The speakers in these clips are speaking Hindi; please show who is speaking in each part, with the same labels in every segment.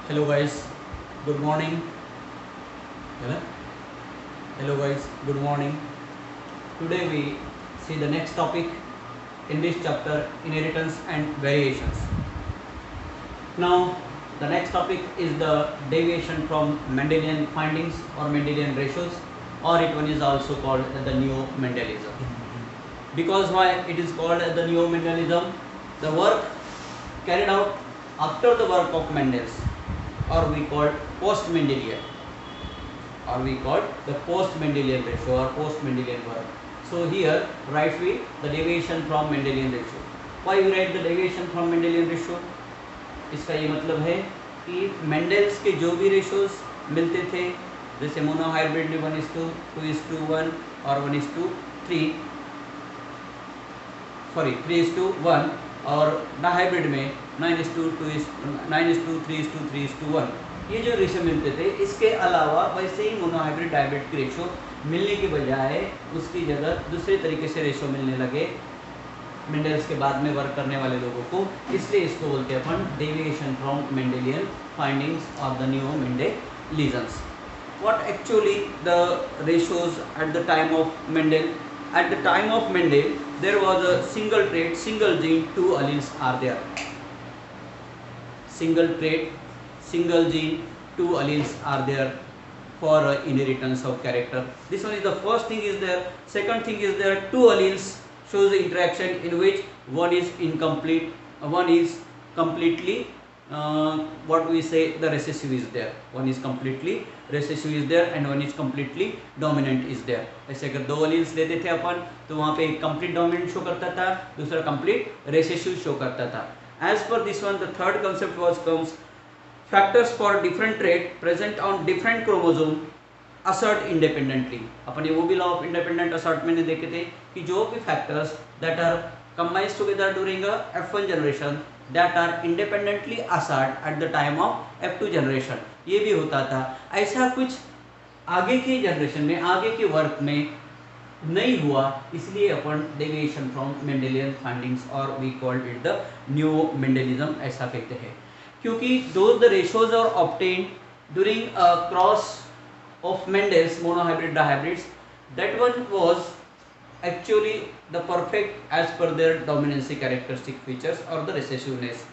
Speaker 1: Hello guys, good morning. Hello, hello guys, good morning. Today we see the next topic in this chapter, inheritance and variations. Now the next topic is the deviation from Mendelian findings or Mendelian ratios, or it one is also called the neo-Mendelism. Because why it is called the neo-Mendelism? The work carried out after the work of Mendel's, or we call post-Mendelian, or we call the post-Mendelian ratio or post-Mendelian work. So here write we the deviation from Mendelian ratio. Why we write the deviation from Mendelian ratio? इसका ये मतलब है कि मेंडल्स के जो भी रेशोज मिलते थे, जैसे मोनोहाइब्रिड में 1:2, 2:1 और 1:3, सॉरी 3:1, और डाइहाइब्रिड में 9:2, 3:1, ये जो रेशो मिलते थे, इसके अलावा वैसे ही मोनोहाइब्रिड डाइहाइब्रिड की रेशो मिलने के बजाय उसकी जगह दूसरे तरीके से रेशो मिलने लगे मेंडल्स के बाद में वर्क करने वाले लोगों को, इसलिए इसको बोलते हैं अपन deviation from Mendelian findings of the new Mendelisms. What actually the ratios at the time of Mendel? At the time of Mendel, there was a single trait, single gene, two alleles are there. Single trait, single gene, two alleles are there for inheritance of character. This one is the first thing is there. Second thing is there, two alleles shows the interaction in which one is incomplete, one is completely what we say the recessive is there, one is completely recessive is there and one is completely dominant is there. ऐसे अगर दो alleles लेते थे अपन तो वहाँ पे एक complete dominant शो करता था, दूसरा complete recessive शो करता था. As per this one, the third concept was comes factors for different trait present on different chromosome assert independently. अपन ये वो भी law of independent assertment में देखे थे कि जो भी factors that are combined together during a F1 generation that are independently assert at the time of F2 generation, ये भी होता था. ऐसा कुछ आगे के जनरेशन में, आगे के वर्क में नहीं हुआ, इसलिए अपन डेविएशन फ्रॉम मेंडेलियन फाइंडिंग्स और we called it the new Mendelism ऐसा कहते हैं. क्योंकि those the ratios are obtained during a cross of Mendel's monohybrid dihybrids, that one was actually the perfect as per their dominancy characteristic features or the recessiveness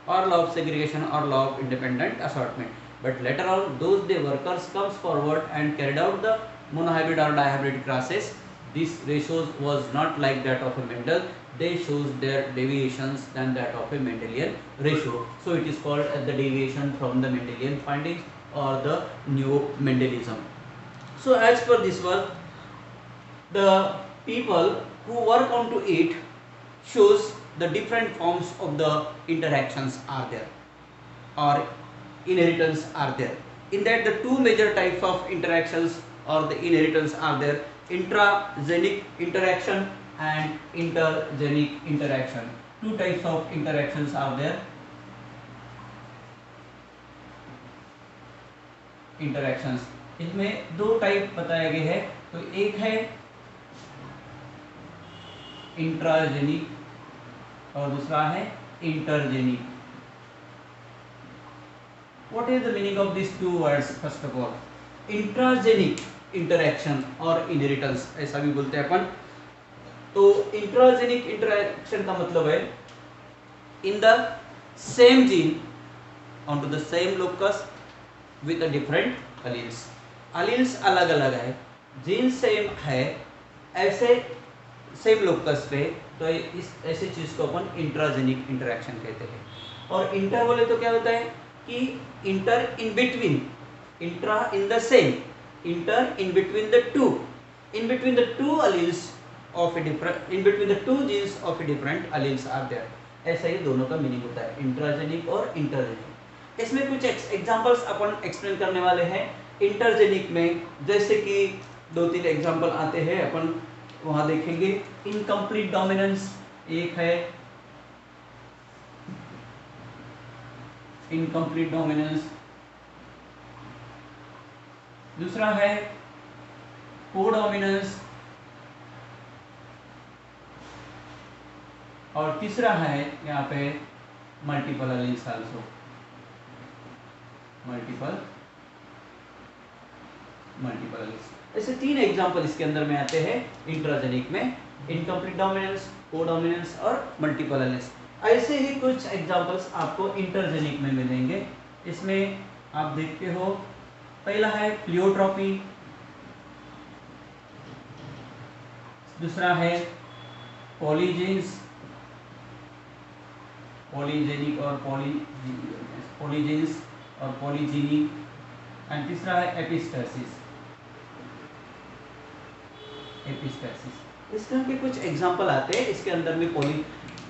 Speaker 1: or law of segregation or law of independent assortment. But later on those the workers comes forward and carried out the monohybrid or dihybrid crosses. These ratios was not like that of a Mendel, they shows their deviations than that of a Mendelian ratio. So it is called as the deviation from the Mendelian findings or the new Mendelism. So as per this work, the people who work onto it shows the different forms of the interactions are there or inheritance are there. In that the two major types of interactions or the inheritance are there, intragenic interaction and intergenic interaction. Two types of interactions are there. Interactions, इसमें दो टाइप बताया गया है. तो एक है इंट्राजेनिक और दूसरा है intergenic. What is the meaning of this two words? First of all, intragenic interaction और इनहेरिटेंस ऐसा भी बोलते हैं अपन. तो इंट्राजेनिक इंटरैक्शन का मतलब है in the same gene on to the same locus with different alleles. alleles अलग अलग है, जीन सेम है, ऐसे सेम लोकस पे, तो इस ऐसे चीज को अपन इंट्राजेनिक इंटरेक्शन कहते हैं. और इंटर बोले तो क्या होता है कि inter in between, intra in the same, inter in between the two, in between the two alleles of a different, in between the two genes of a different alleles are there. ऐसा ही दोनों का मीनिंग होता है, इंट्राजेनिक और इंटरजेनिक. इसमें कुछ एग्जांपल्स अपन एक्सप्लेन करने वाले हैं. इंटरजेनिक में जैसे कि दो तीन एग्जांपल आते हैं, अपन वहां देखेंगे. इनकम्प्लीट डोमिनेंस एक है, इनकम्प्लीट डोमिनेंस. दूसरा है कोडोमिनेंस और तीसरा है यहाँ पे multiple alleles also. Multiple alleles. ऐसे 3 एग्जांपल इसके अंदर में आते हैं इंट्राजेनिक में, इनकम्प्लीट डोमिनेंस, कोडोमिनेंस और मल्टीपल एलील्स। ऐसे ही कुछ एग्जांपल्स आपको इंटरजेनिक में मिलेंगे। इसमें आप देखते हो, पहला है प्लियोट्रॉपी, दूसरा है पॉलीजेन्स, पॉलीजेनिक और पॉलीजेन्स और पॉलीजेनिक, एंड तीसरा है एपिस्टेसिस। इस तरह के कुछ एग्जांपल आते हैं इसके अंदर में।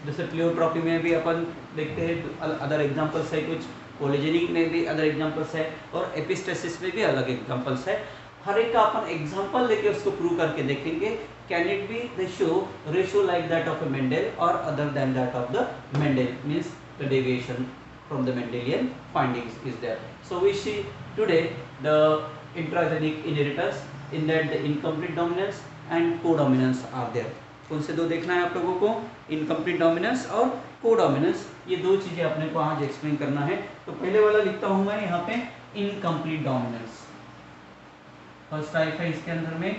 Speaker 1: जैसे प्लियोट्रॉपी में भी अपन देखते हैं अदर एग्जांपल्स है, कुछ पॉलीजेनिक में भी अदर एग्जांपल्स है, और एपिस्टेसिस में भी अलग एग्जांपल्स है। हर एक का अपन एग्जांपल लेके उसको प्रूव करके देखेंगे। Can it be ratio like that of a Mendel or other than that of the Mendel, means the deviation from the Mendelian findings is there. So we see today the intragenic inheritance, in that the incomplete dominance and codominance are there. कौन से दो देखना है आप लोगों को? इनकम्प्लीट डोमिनेंस और कोडोमिनेंस, ये दो चीजें अपने को आज एक्सप्लेन करना है। तो पहले वाला लिखता हूं मैं यहाँ पे इनकम्प्लीट डोमिनेंस। फर्स्ट टाइप है इसके अंदर में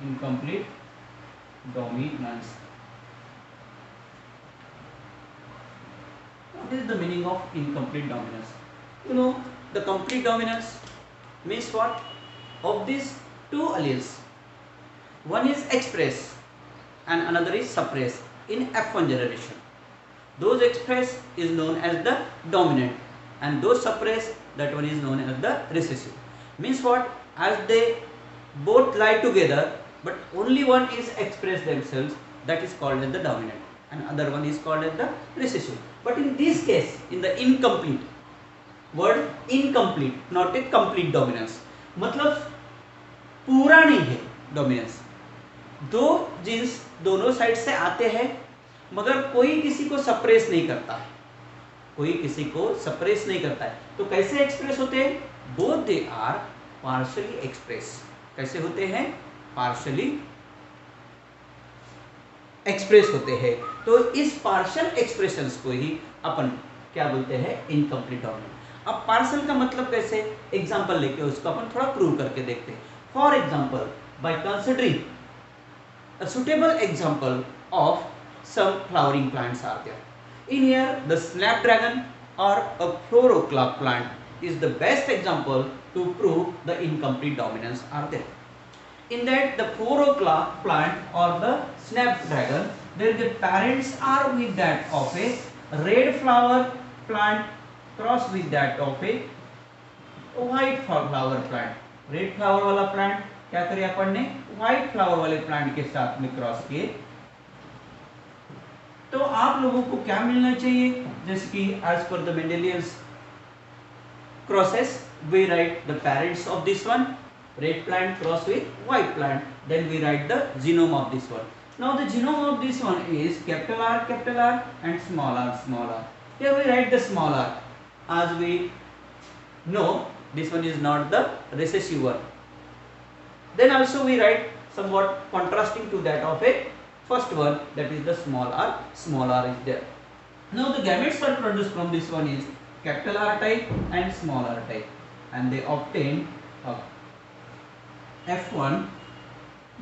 Speaker 1: incomplete dominance. What is the meaning of incomplete dominance? You know, the complete dominance means what? Of these two alleles, one is expressed and another is suppressed in F1 generation. Those expressed is known as the dominant, and those suppressed, that one is known as the recessive. Means what? As they both lie together, but only one is expressed themselves, that is called as the dominant, and other one is called as the recessive. But in this case, in the incomplete, word incomplete, not a complete dominance, मतलब पूरा नहीं है डोमिनेंस। दो जीन्स दोनों साइड से आते हैं, मगर कोई किसी को सप्रेस नहीं करता है, कोई किसी को सप्रेस नहीं करता है। तो कैसे एक्सप्रेस होते हैं? Both they are partially express. कैसे होते हैं? पार्शियली एक्सप्रेस होते हैं। तो इस पार्शियल एक्सप्रेशंस को ही अपन क्या बोलते हैं? Incomplete dominance. अब पार्शियल का मतलब कैसे? एग्जांपल लेके उसको अपन थोड़ा प्रूव करके देखते हैं। For example, by considering a suitable example of some flowering plants are there. In here, the snapdragon or a floroclap plant is the best example to prove the incomplete dominance are there. In that, the floroclap plant or the snapdragon, there the parents are with that of a red flower plant crossed with that of a white flower plant. Red flower वाला प्लांट क्या करें अपन ने? व्हाइट फ्लावर वाले प्लांट के साथ में क्रॉस किए। तो आप लोगों को क्या मिलना चाहिए? जैसे कि एज पर the Mendelians crosses, we write the parents of this one, red plant cross with white plant, then we write the genome of this one. Now the genome of this one is capital R and small r. Here we write the small r. As we know, this one is not the recessive one. Then also we write somewhat contrasting to that of a first one, that is the small r. Small r is there. Now the gametes are produced from this one is capital R type and small r type, and they obtain F1,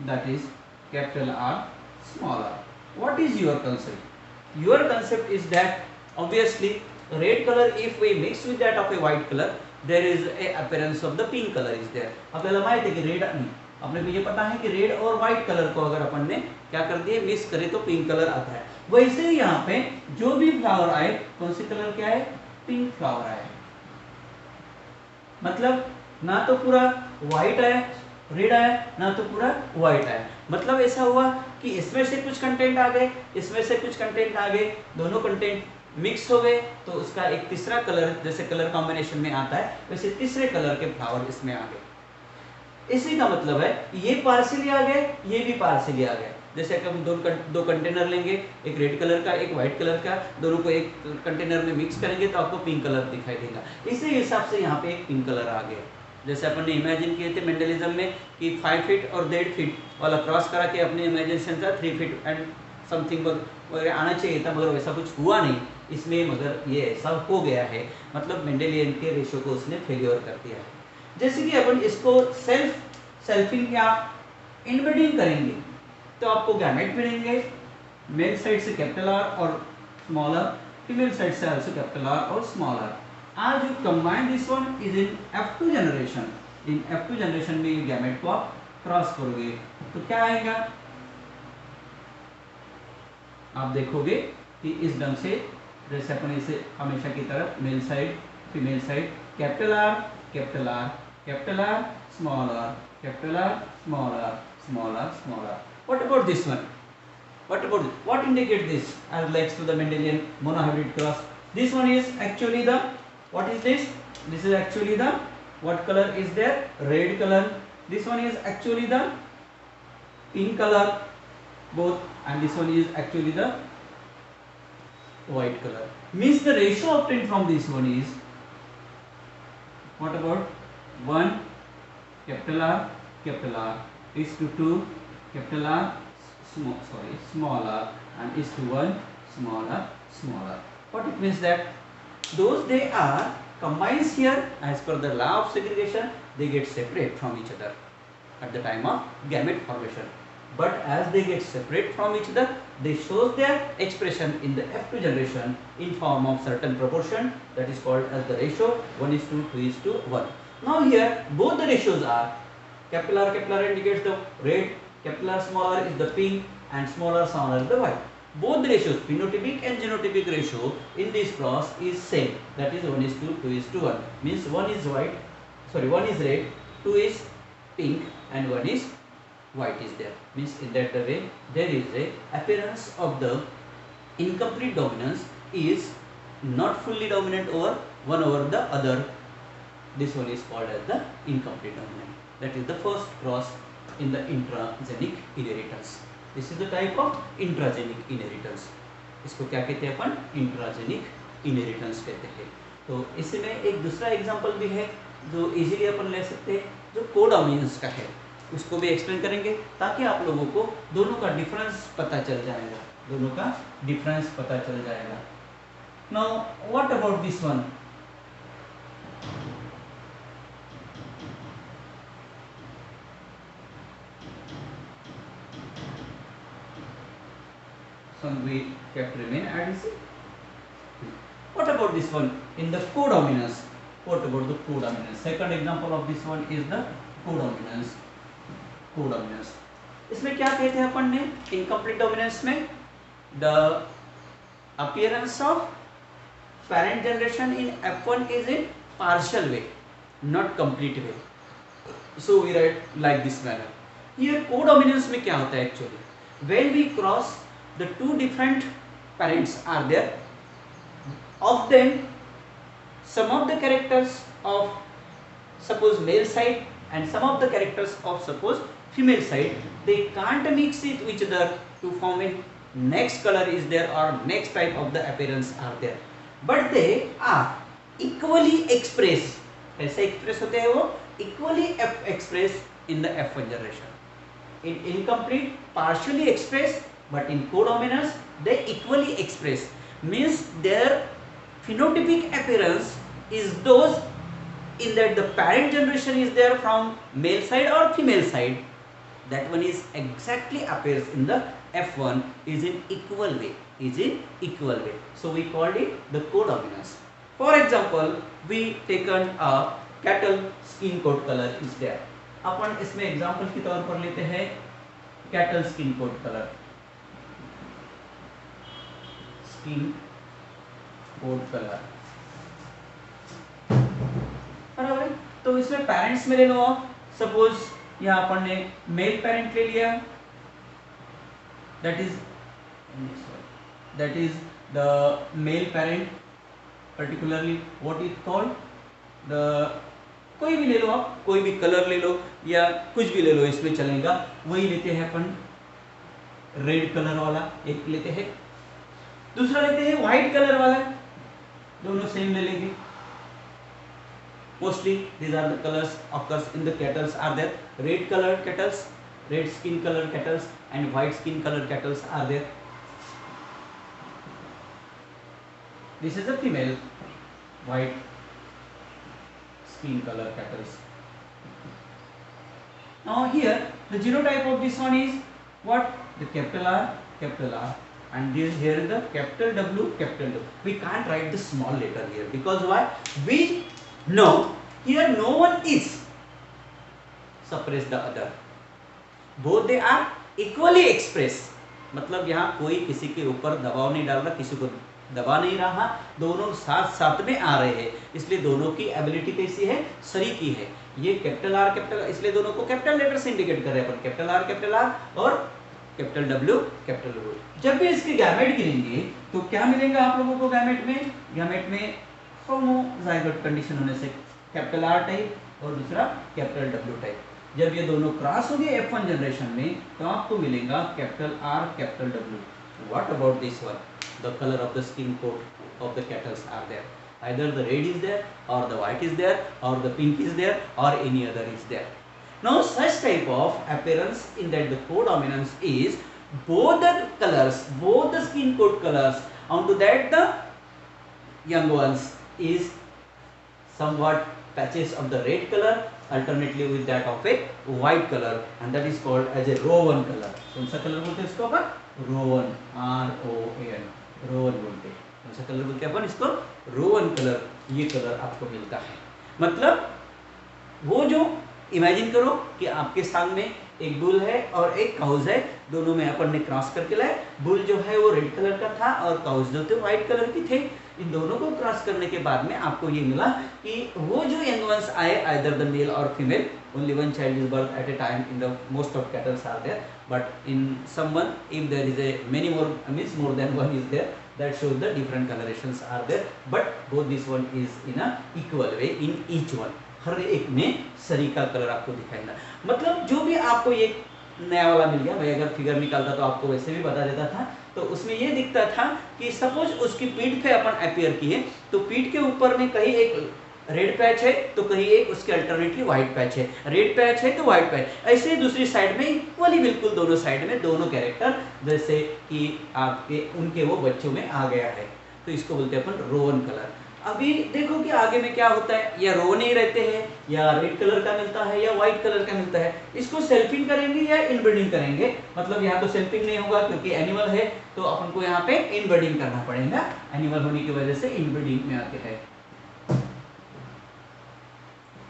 Speaker 1: that is capital R, small r. What is your concept? Your concept is that obviously red color, if we mix with that of a white color, there is a appearance of the pink color is there. आपल्याला माहित है कि रेड नहीं, अपने को ये पता है कि रेड और व्हाइट कलर को अगर अपन ने क्या कर दिए, मिक्स करे तो पिंक कलर आता है. वैसे ही यहाँ पे जो भी फ्लावर आए, कौन सी कलर क्या है? पिंक फ्लावर आए. मतलब ना तो पूरा व्हाइट आया, रेड आया, ना तो पूरा व्हाइट आया. मतलब ऐसा हुआ कि इसमें से कुछ कंटेंट आ गए, इसमें से कुछ कंटेंट आ गए, दोनों कंटेंट मिक्स हो गए, तो उसका एक तीसरा कलर, जैसे कलर कॉम्बिनेशन में आता है वैसे तीसरे कलर के फ्लावर इसमें आ गए. इसी का मतलब है ये पार्शियली आ गए, ये भी पार्शियली आ गए. जैसे कि हम दो कंटेनर लेंगे, एक रेड कलर का, एक व्हाइट कलर का, दोनों को एक कंटेनर में मिक्स करेंगे तो आपको पिंक कलर दिखाई देगा. इसी हिसाब से यहाँ पे एक पिंक कलर आ गया. जैसे अपन ने इमेजिन किए थे मेंडलिज्म में कि 5 फीट और 1.5 फीट वाला क्रॉस करा के अपने इमेजिनेशन था 3 फीट एंड समथिंग वगैरह आना चाहिए था, मगर वैसा कुछ हुआ नहीं. इसमें मगर ये ऐसा हो गया है, मतलब मेंडेलियन के रेशो को उसने फेलियर कर दिया है। जैसे कि अपन इसको सेल्फिंग या इनब्रीडिंग करेंगे तो आपको गैमेट मिलेंगे, मेल साइड से कैपिटल आर और स्मॉल आर, फीमेल साइड से आल्सो कैपिटल आर और स्मॉल आर। आज you combine this one is in F2 generation, in F2 generation में ये गैमेट को आप क्रॉस करोगे तो क्या आएगा, आप देखोगे कि इस ढंग से, जैसे अपन इसे हमेशा की तरह male side female side capital R capital R capital R small r capital R small r small r small r. What about this one? What indicate this as relates to the Mendelian monohybrid cross? This one is actually the, what is this? This is actually the, what color is there? Red color. This one is actually the pink color both, and this one is actually the white color. Means the ratio obtained from this one is, what about 1 capital R is to 2 capital R small r and is to 1 small r. What it means that those they are combines here as per the law of segregation, they get separate from each other at the time of gamete formation. But as they get separate from each other, they shows their expression in the F2 generation in form of certain proportion, that is called as the ratio 1:2, 2:1. Now here both the ratios are capital R indicates the red, capital R small r is the pink, and small r is the white. Both the ratios, phenotypic and genotypic ratio in this cross is same, that is 1:2, 2:1. Means one is red, 2 is pink, and 1 is white is there. Means in that way there is a appearance of the incomplete dominance is not fully dominant over one over the other. This one is called as the incomplete dominant. That is the first cross in the intragenic inheritance. This is the type of intragenic inheritance. इसको क्या कहते हैं अपन? इंट्राजेनिक इनहेरिटेंस कहते हैं। तो इसमें एक दूसरा एग्जांपल भी है जो इजीली अपन ले सकते हैं, जो कोडोमिनेंस का है, उसको भी एक्सप्लेन करेंगे ताकि आप लोगों को दोनों का डिफरेंस पता चल जाएगा। Now what about this one? Some we kept remain adhesive. What about this one in the codominance? What about the codominance? Second example of this one is the codominance. इसमें क्या कहते हैं अपन ने? इनकम्प्लीट डोमिनेंस में the appearance of parent generation in F1 is in partial way, not complete way. So we write like this manner. Here codominance में क्या होता है actually? When we cross the two different parents are there, of them some of the characters of suppose male side and some of the characters of suppose female side, they can't mix it with each other to form a next color is there or next type of the appearance are there, but they are equally expressed. कैसे express होते हैं वो? Equally expressed in the F1 generation. In incomplete partially expressed, but in codominance they equally express. Means their phenotypic appearance is those in that the parent generation is there from male side or female side, that one is exactly appears in the F1 is in equal way. So we called it the codominance. For example, we taken a cattle skin coat color is there. अपन इसमें एग्जांपल के तौर पर लेते हैं कैटल स्किन कोट कलर, बराबर। तो इसमें पेरेंट्स में ले लो आप, सपोज यहाँ अपन ने मेल पेरेंट ले लिया, that is the male parent, particularly what is called the, कोई भी ले लो आप, कोई भी कलर ले लो या कुछ भी ले लो, इसमें चलेगा। वही लेते हैं अपन रेड कलर वाला एक लेते हैं, दूसरा लेते हैं व्हाइट कलर वाला, दोनों सेम ले लेंगे। Mostly these are the colors occurs in the cattles are there, red colored cattles, red skin color cattles and white skin color cattles are there. This is a female, white skin color cattles. Now here the genotype of this one is what? The capital R, and this here is the capital W, capital W. We can't write the small letter here because why? We know here no one is suppress the other. Both they are equally expressed. मतलब यहाँ कोई किसी के ऊपर दबाव नहीं डाल रहा, किसी को दबा नहीं रहा, दोनों साथ साथ में आ रहे हैं, इसलिए दोनों की एबिलिटी कैसी है? सरीकी है। ये कैपिटल आर कैपिटल, इसलिए दोनों को कैपिटल लेटर से इंडिकेट कर रहे हैं अपन, कैपिटल आर और कैपिटल डब्ल्यू कैपिटल डब्ल्यू। जब भी इसके गैमेट गिरेंगे तो क्या मिलेगा आप लोगों को गैमेट में? गैमेट में होमोजाइगोट कंडीशन होने से कैपिटल आर टाइप और दूसरा कैपिटल डब्ल्यू टाइप। जब ये दोनों क्रॉस होंगे F1 जनरेशन में तो आपको मिलेगा capital R capital W. What about this one? The colour of the skin coat of the cattles are there, either the red is there or the white is there or the pink is there or any other is there. Now such type of appearance in that the codominance is both the colors, both the skin coat colors, onto that the young ones is somewhat patches of the red color alternately with that of a white color, and that is called as a rowan color. कौन सा कलर बोलते हैं इसको अपन? रोवन, ROAN, रोवन बोलते हैं। कौन सा कलर बोलते हैं अपन इसको? Rowan colour. ये कलर आपको मिलता है। मतलब वो जो इमेजिन करो कि आपके सामने एक बुल है और एक काउज है, दोनों में अपन ने क्रॉस करके लाए। बुल जो है वो रेड कलर का था और काउज जो थे व्हाइट कलर की थे। इन दोनों को क्रॉस करने के बाद में आपको ये मिला कि वो जो यंग वंस आए, आइदर द मेल और female, only one child is birth at a time in the most of cattle are there, but in someone if there is a many more, means more than one is there, that shows the different colorations are there, but both this one is in a equal way in each one. हर एक में सरीका कलर आपको दिखाएगा। मतलब जो भी आपको ये नया वाला मिल गया, मैं अगर फिगर निकालता तो आपको वैसे भी बता देता था। तो उसमें ये दिखता था कि सपोज उसकी पीठ पे अपन अपियर किए तो पीठ के ऊपर में कहीं एक रेड पैच है तो कहीं एक उसके अल्टरनेटली व्हाइट पैच है, रेड पैच है तो व्हाइट पैच, ऐसे ही दूसरी साइड में इक्वली बिल्कुल दोनों साइड में दोनों कैरेक्टर जैसे कि आपके उनके वो बच्चों में आ गया है, तो इसको बोलते हैं अपन रोवन कलर। अभी देखो कि आगे में क्या होता है, या रोवन ही रहते हैं या रेड कलर का मिलता है या व्हाइट कलर का मिलता है। इसको सेल्फिंग करेंगे या इनब्रीडिंग करेंगे, मतलब यहाँ तो सेल्फिंग नहीं होगा क्योंकि एनिमल है, तो अपन को यहाँ पे इनब्रीडिंग करना पड़ेगा, एनिमल होने की वजह से इनब्रीडिंग में आते हैं,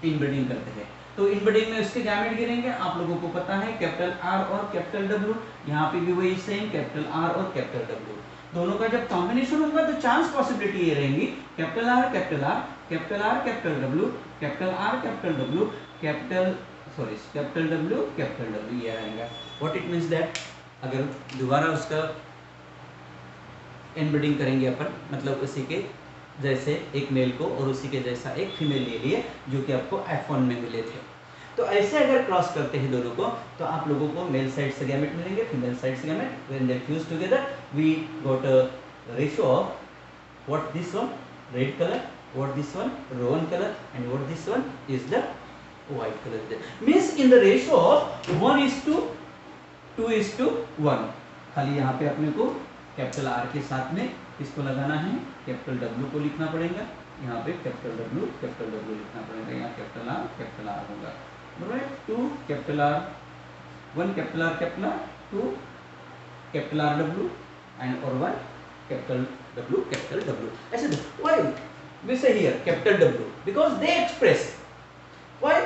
Speaker 1: इनब्रीडिंग करते हैं। तो इनब्रीडिंग में उसके गैमेट गिरेंगे, आप लोगों को पता है कैपिटल आर और कैपिटल डब्ल्यू, यहाँ पे भी वही सेम कैपिटल आर और कैपिटल डब्ल्यू। दोनों का जब कॉम्बिनेशन होगा तो चांस पॉसिबिलिटी ये रहेंगी capital R capital R, capital R capital W, capital R capital W, capital W capital W, ये आएगा। व्हाट इट मींस दैट अगर दोबारा उसका इनब्रीडिंग करेंगे अपन, मतलब उसी के जैसे एक मेल को और उसी के जैसा एक फीमेल ले लिए जो कि आपको F1 में मिले थे, तो ऐसे अगर क्रॉस करते हैं दोनों को तो आप लोगों को मेल साइड से गैमेट मिलेंगे, फीमेल साइड से gamete. When they fuse together we got a ratio of what this one red colour, what this one roan colour and what this one is the white colour. Means in the ratio of 1:2:1। खाली यहाँ पे अपने को कैपिटल आर के साथ में इसको लगाना है, कैपिटल डब्ल्यू को लिखना पड़ेगा, यहाँ पे कैपिटल डब्ल्यू लिखना पड़ेगा, यहाँ कैपिटल आर होगा, बराबर। 2 capital R, 1 capital R, 2 capital R W and और 1 कैपिटल डब्ल्यू। ऐसे why we say here capital W because they express, why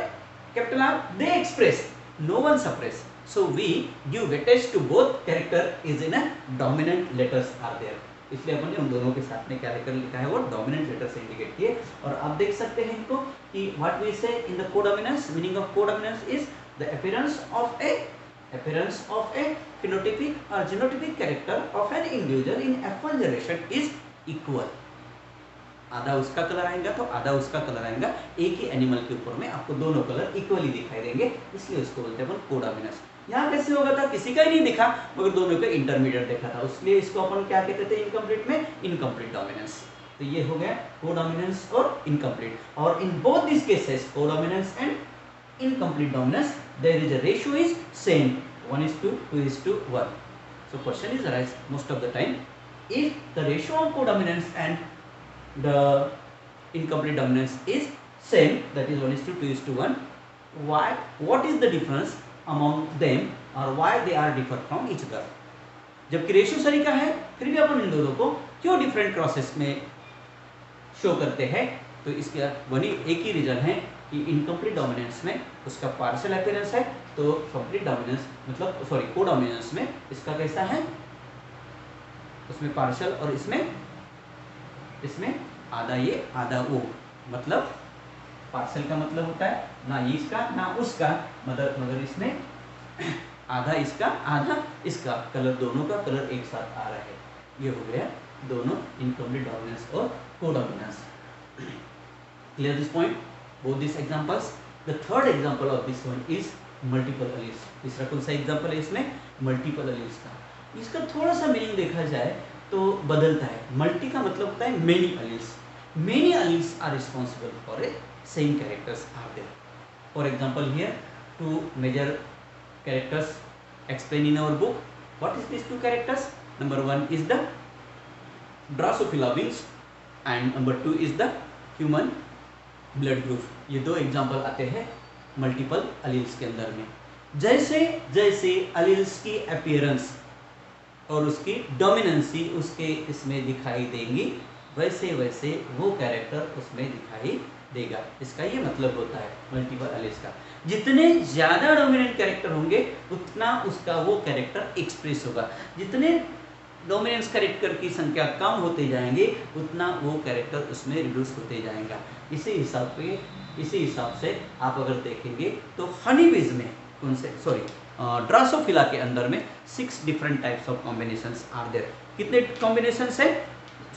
Speaker 1: capital R they express, no one suppress, so we give weightage to both character is in a dominant letters are there, इसलिए अपन ने उन दोनों के साथ में क्या लेकर लिखा है वो डोमिनेंट लेटर से इंडिकेट किए। और आप देख सकते हैं इनको कि व्हाट वी से in the codominance, meaning of codominance is the appearance of A phenotypic or genotypic character of an individual in F1 generation is equal। आधा उसका कलर आएगा तो आधा उसका कलर आएगा, एक ही एनिमल के ऊपर में आपको दोनों कलर इक्वली दिखाई देंगे, इसलिए उसको बोलते हैं अपन कोडोमिनेंस। यहाँ कैसे होगा था, किसी का ही नहीं दिखा मगर दोनों का इंटरमीडिएट देखा था, इसलिए इसको अपन क्या कहते थे इनकम्प्लीट में, इनकम्प्लीट डोमिनेंस। तो ये हो गया कोडोमिनेंस और इनकम्प्लीट। और in both this cases codominance and incomplete dominance there is a ratio is same 1:2:1। So question is arise most of the time, if the ratio of codominance and the incomplete dominance is same, that is 1:2:1. Why? What is the difference among them or why they are different from each other? जबकि रेशियो सही का है, फिर भी अपन इन दोनों को क्यों डिफरेंट क्रॉसेस में शो करते हैं? तो इसका वही एक ही रीजन है कि इनकम्प्लीट डोमिनेंस में उसका पार्शियल अपीयरेंस है, तो कंप्लीट डोमिनेंस मतलब सॉरी को डोमिनेंस में इसका कैसा है, उसमें पार्शियल और इसमें आधा ये आधा वो, मतलब पार्शियल का मतलब होता है ना इसका ना उसका, मगर इसमें आधा इसका आधा इसका, कलर दोनों का कलर एक साथ आ रहा है, ये हो गया दोनों इनकम्प्लीट डोमिनेंस और codominance. Clear this point, both this examples. The third example of this one is multiple alleles. तीसरा कौन सा एग्जांपल है इसमें? मल्टीपल अलील्स का। इसका थोड़ा सा मीनिंग देखा जाए तो बदलता है। मल्टी का मतलब होता है many alleles. Many alleles are responsible for a same characters are there. For example here two major characters explained in our book. What is these two characters? Number one is the Drosophila wings and number two is the human blood group. ये दो एग्जाम्पल आते हैं मल्टीपल अलील्स के अंदर में। जैसे जैसे अलील्स की अपीयरेंस और उसकी डोमिनेंसी उसके इसमें दिखाई देंगी, वैसे वैसे वो कैरेक्टर उसमें दिखाई देगा। इसका ये मतलब होता है मल्टीपल अलील्स का। जितने ज़्यादा डोमिनेंट कैरेक्टर होंगे उतना उसका वो कैरेक्टर एक्सप्रेस होगा। जितने डोमिनेंस कैरेक्टर की संख्या कम होते जाएंगे उतना वो कैरेक्टर उसमें रिड्यूस होते जाएगा। इसी हिसाब से आप अगर देखेंगे तो हनीबीज में कौन से ड्रासोफिला के अंदर में 6 different types of combinations are there. कितने कॉम्बिनेशंस है?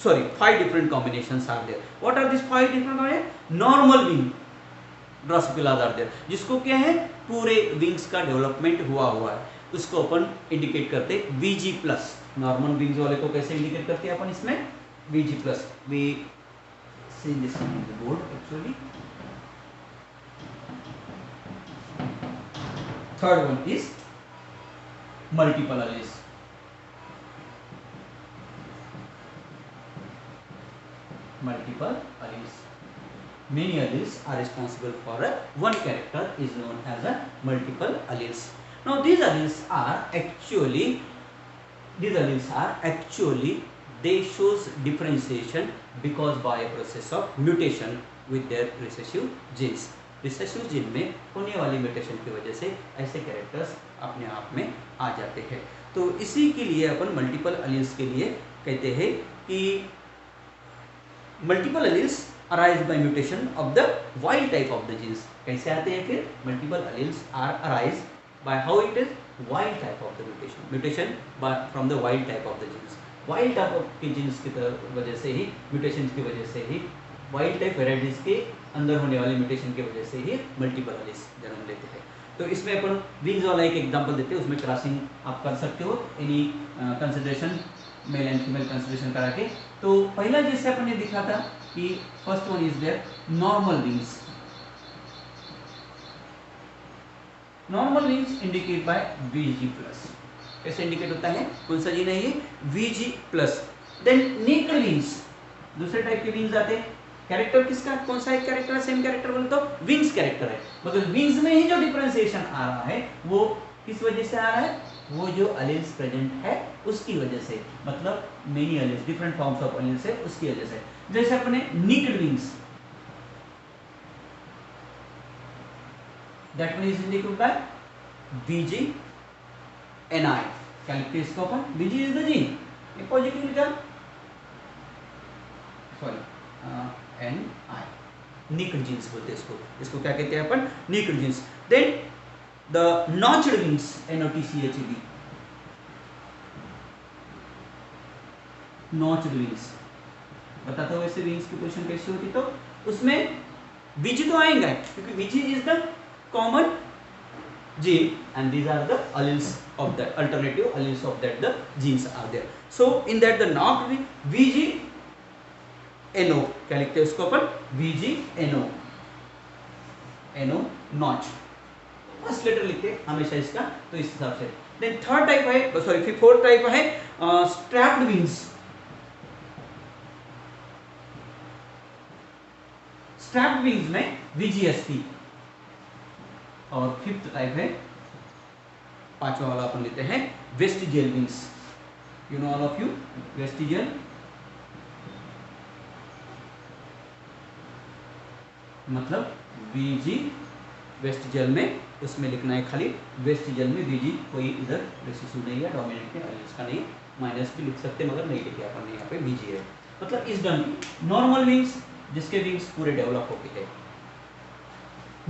Speaker 1: 5 different combinations are there. What are this 5 different? Normal wing drosophilas are there, जिसको क्या है पूरे विंग्स का डेवलपमेंट हुआ है, उसको अपन इंडिकेट करते VG+। नॉर्मल विंग्स वाले को कैसे इंडिकेट करते हैं अपन इसमें? VG+। We see this on the board actually. Third one is multiple alleles. Multiple alleles. Many alleles are responsible for one character is known as a multiple alleles. Now these alleles are actually they shows differentiation because by a process of mutation with their recessive genes. recessive gene में होने वाली म्यूटेशन की वजह से ऐसे कैरेक्टर्स अपने आप में आ जाते हैं। तो इसी के लिए अपन मल्टीपल अलील्स के लिए कहते हैं कि multiple alleles arise by mutation of the wild type of the genes. कैसे आते हैं फिर? Multiple alleles are arise by how it is wild type of the mutation from the wild type of the genes. Wild type of की जीन्स की वजह से ही, म्यूटेशन की वजह से ही, वाइल्ड टाइप वेराइटीज के अंदर होने वाले म्यूटेशन की वजह से ही मल्टीपल अलील्स जन्म लेते हैं। तो इसमें अपन विंग्स वाला एक एग्जाम्पल देते हैं, उसमें क्रॉसिंग आप कर सकते हो any consideration male and female consideration करा के। तो पहला जैसे अपन ने दिखा था कि first one is there normal wings. Normal wings indicate bye VG+। कैसे इंडिकेट होता है? कौन सा जीन है ये? VG+। देन नेक्ड विंग्स, दूसरे टाइप के विंग्स आते हैं। कैरेक्टर किसका? कौन सा एक कैरेक्टर है? सेम कैरेक्टर बोले तो विंग्स कैरेक्टर है, मगर विंग्स में ही जो डिफरेंशिएशन आ रहा है वो किस वजह से आ रहा है? वो जो अलील्स प्रेजेंट है उसकी वजह से, मतलब many alleles, different forms of alleles है उसकी वजह से। जैसे अपने nicked wings, that one is indicated by VG+NI। क्या लिखते हैं इसको अपन? VG इज द जीन, ये पॉजिटिव लिखा, NI, निक्ड जीन्स बोलते हैं इसको क्या कहते हैं अपन? Nicked genes. Then the notched wings, NOTCHED, notched wings. बताता हूँ वैसे विंग्स की पोजीशन कैसी होती, तो उसमें VG तो आएगा क्योंकि VG is the common gene and these are the alleles of the alternative alleles of that the genes are there. So in that the not VGNO, क्या लिखते हैं इसको अपन? VGNO, NO notch, first letter लिखते हैं हमेशा इसका, तो इस हिसाब से। देन थर्ड टाइप है, सॉरी फोर्थ टाइप है स्ट्रैप्ड विंग्स। स्ट्रैप्ड विंग्स में VGSP। और फिफ्थ टाइप है, पांचवा वाला अपन लेते हैं vestigial wings. You know all of you vestigial मतलब VG, वेस्टिजियल में उसमें लिखना है खाली वेस्टिजियल में VG, कोई इधर रेसिसिव नहीं है, डोमिनेंट है, इसका नहीं, माइनस भी लिख सकते मगर नहीं लिखे अपन ने, यहाँ पे VG है। मतलब इस डन नॉर्मल विंग्स जिसके विंग्स पूरे डेवलप हो गए हैं,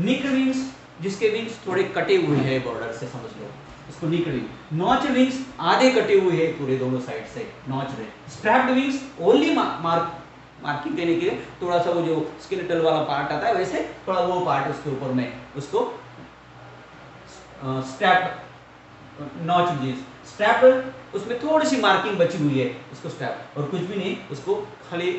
Speaker 1: निक्ड विंग्स जिसके विंग्स थोड़े कटे हुए हैं बॉर्डर से, समझ लो इसको निक्ड विंग। नॉच विंग्स आधे कटे हुए हैं पूरे दोनों साइड से, नॉच में। स्ट्रैप्ड विंग्स ओनली मार्किंग देने के लिए थोड़ा सा वो जो स्केलेटल वाला पार्ट आता है वैसे थोड़ा वो पार्ट उसके ऊपर में उसको स्ट्रैप नॉच विंग्स। स्ट्रैप उसमें थोड़ी सी मार्किंग बची हुई है, उसको स्ट्रैप, और कुछ भी नहीं, उसको खाली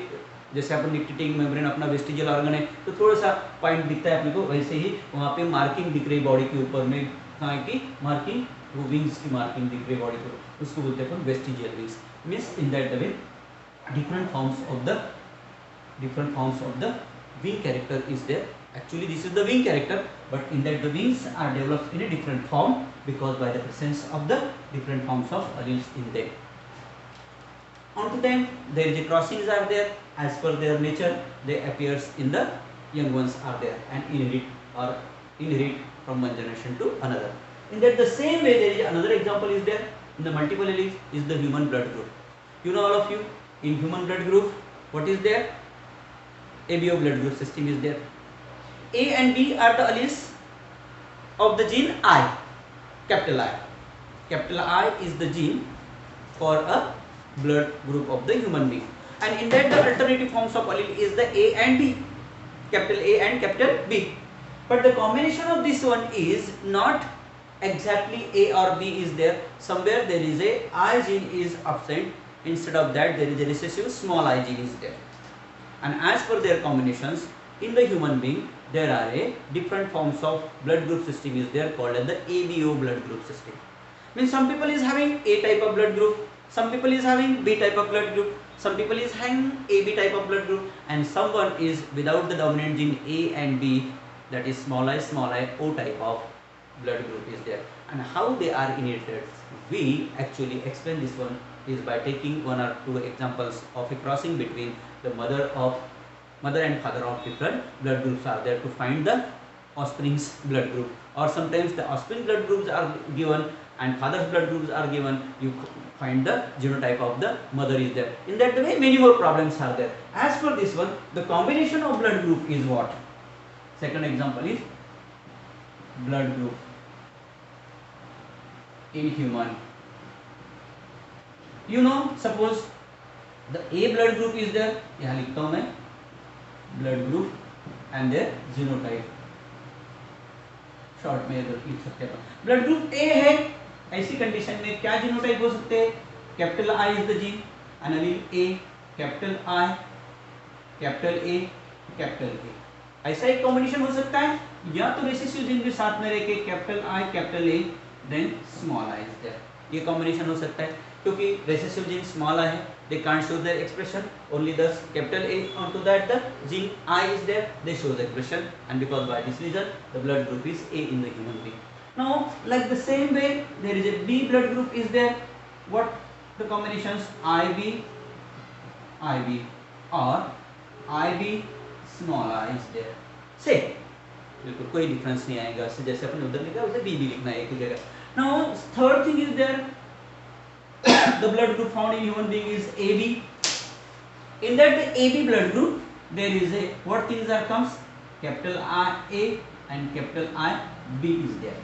Speaker 1: जैसे अपन निक्टिटिंग मेम्ब्रेन अपना वेस्टिजियल ऑर्गन है तो थोड़ा सा पॉइंट दिखता है अपने को, वैसे ही वहाँ पे मार्किंग दिख रही बॉडी के ऊपर में, कहाँ की मार्किंग, वो विंग्स की मार्किंग दिख रही बॉडी पर, उसको बोलते हैं अपन vestigial wings. Means in that the way different forms of the wing character is there. Actually this is the wing character, but in that the wings are developed in a different form because by the presence of the different forms of alleles in them. Onto them there is a crossings are there, as per their nature they appears in the young ones are there and inherit from one generation to another. In that the same way there is another example is there in the multiple alleles is the human blood group. You know all of you, in human blood group what is there? ABO blood group system is there. A and B are the alleles of the gene I, capital I. Capital I is the gene for a blood group of the human being, and in that the alternative forms of allele is the A and B, capital A and capital B. But the combination of this one is not exactly A or B is there. Somewhere there is a I gene is absent. Instead of that there is a recessive small I gene is there. And as per their combinations in the human being there are a different forms of blood group system is there called as the ABO blood group system. Means some people is having A type of blood group, some people is having B type of blood group, some people is having AB type of blood group, and someone is without the dominant gene A and B, that is small I O type of blood group is there. And how they are inherited, we actually explain this one is by taking one or two examples of a crossing between the mother and father of different blood groups are there to find the offspring's blood group, or sometimes the offspring blood groups are given and father's blood groups are given, you find the genotype of the mother is there. In that way many more problems are there. As for this one, the combination of blood group is what? Second example is blood group in human. You know, suppose the A blood group is there, यहाँ लिखता हूँ मैं blood group and their genotype, short में लिख सकते हैं। ब्लड ग्रुप A है, ऐसी कंडीशन में क्या जीनोटाइप हो सकते हैं? Capital I is the gene, allele A, capital I, capital A, capital A, ऐसा एक कॉम्बिनेशन हो सकता है, या तो रेसिसिव जीन के साथ में रह के capital I, capital A, then small I is there, ये कॉम्बिनेशन हो सकता है। क्योंकि रेसेसिव जीन स्मॉल है, they can't show their expression, only the capital A, onto that the gene I is there, they show the expression, and because by this reason the blood group is A in the human being. Now like the same way there is a B blood group is there, what the combinations IB or IB small I is there, say बिल्कुल कोई डिफरेंस नहीं आएगा, जैसे अपन उधर लिखा है उसे B भी लिखना है एक ही जगह। Now third thing is there, the blood group found in human being is AB. In that the AB blood group there is a what things are comes, capital I A and capital I B is there.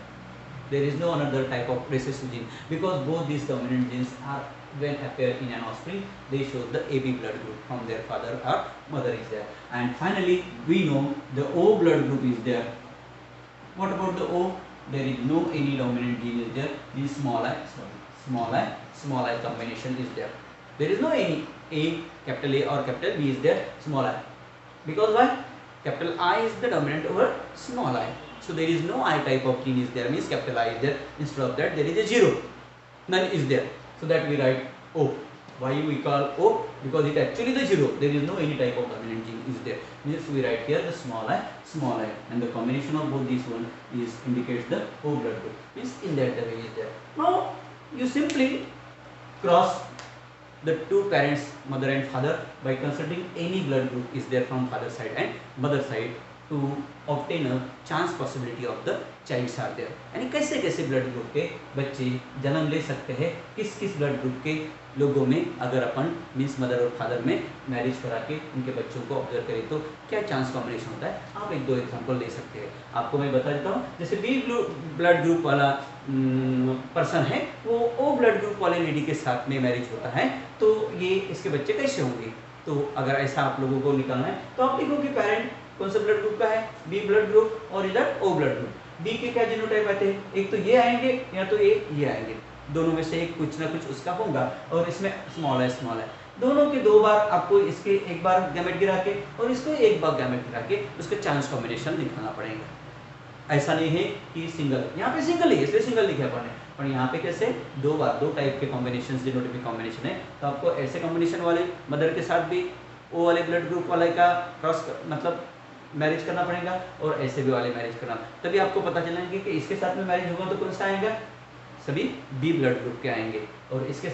Speaker 1: There is no another type of recessive gene, because both these dominant genes are when appear in an offspring they show the AB blood group from their father or mother is there. And finally we know the O blood group is there. What about the O? There is no any dominant gene is there, this small I combination is there. There is no any A, capital A or capital B is there, small I, because why? Capital I is the dominant over small I, so there is no I type of gene is there, means capital I is there, instead of that there is a zero, none is there, so that we write O. Why we call O? Because it actually the zero, there is no any type of dominant gene is there. Means we write here the small I, and the combination of both these one is indicates the O blood group. Means in that the way is there. Now you simply cross the two parents, mother and father, by considering any blood group is there from father side and mother side to obtain a chance possibility of the child are there. यानी कैसे कैसे ब्लड ग्रुप के बच्चे जन्म ले सकते हैं, किस किस ब्लड ग्रुप के लोगों में अगर अपन मीन्स मदर और फादर में मैरिज करा के उनके बच्चों को ऑब्जर्व करें तो क्या चांस कॉम्बिनेशन होता है. आप एक दो एग्जांपल ले सकते हैं. आपको मैं बता देता हूँ. जैसे बी ब्लड ग्रुप वाला पर्सन है, वो ओ ब्लड ग्रुप वाले लेडी के साथ में मैरिज होता है, तो ये इसके बच्चे कैसे होंगे. तो अगर ऐसा आप लोगों को निकालना है तो आप लिखो कि पेरेंट कौन सा ब्लड ग्रुप का है, बी ब्लड ग्रुप और इधर ओ ब्लड ग्रुप. बी के क्या जीनोटाइप आते हैं, एक तो ये आएंगे या तो ये आएंगे, दोनों में से एक कुछ ना कुछ उसका होगा. और इसमें स्मॉल है, दोनों के दो बार आपको इसके एक बार गैमेट गिरा के और इसको एक बार गैमेट गिरा के उसका चांस कॉम्बिनेशन निकालना पड़ेगा. ऐसा नहीं है कि सिंगल, यहाँ पे सिंगल ही है इसलिए सिंगल लिखा अपन ने, पर यहाँ पे कैसे दो बार दो टाइप के कॉम्बिनेशन जीनोटाइपिक कॉम्बिनेशन है. तो आपको ऐसे कॉम्बिनेशन वाले मदर के साथ भी ओ वाले ब्लड ग्रुप वाले का क्रॉस मतलब मैरिज करना पड़ेगा और ऐसे भी वाले मैरिज करना, तभी आपको पता चलेंगे कि इसके साथ में मैरिज होगा तो कौन सा आएगा, सभी बी ब्लड ग्रुप के आएंगे और इसके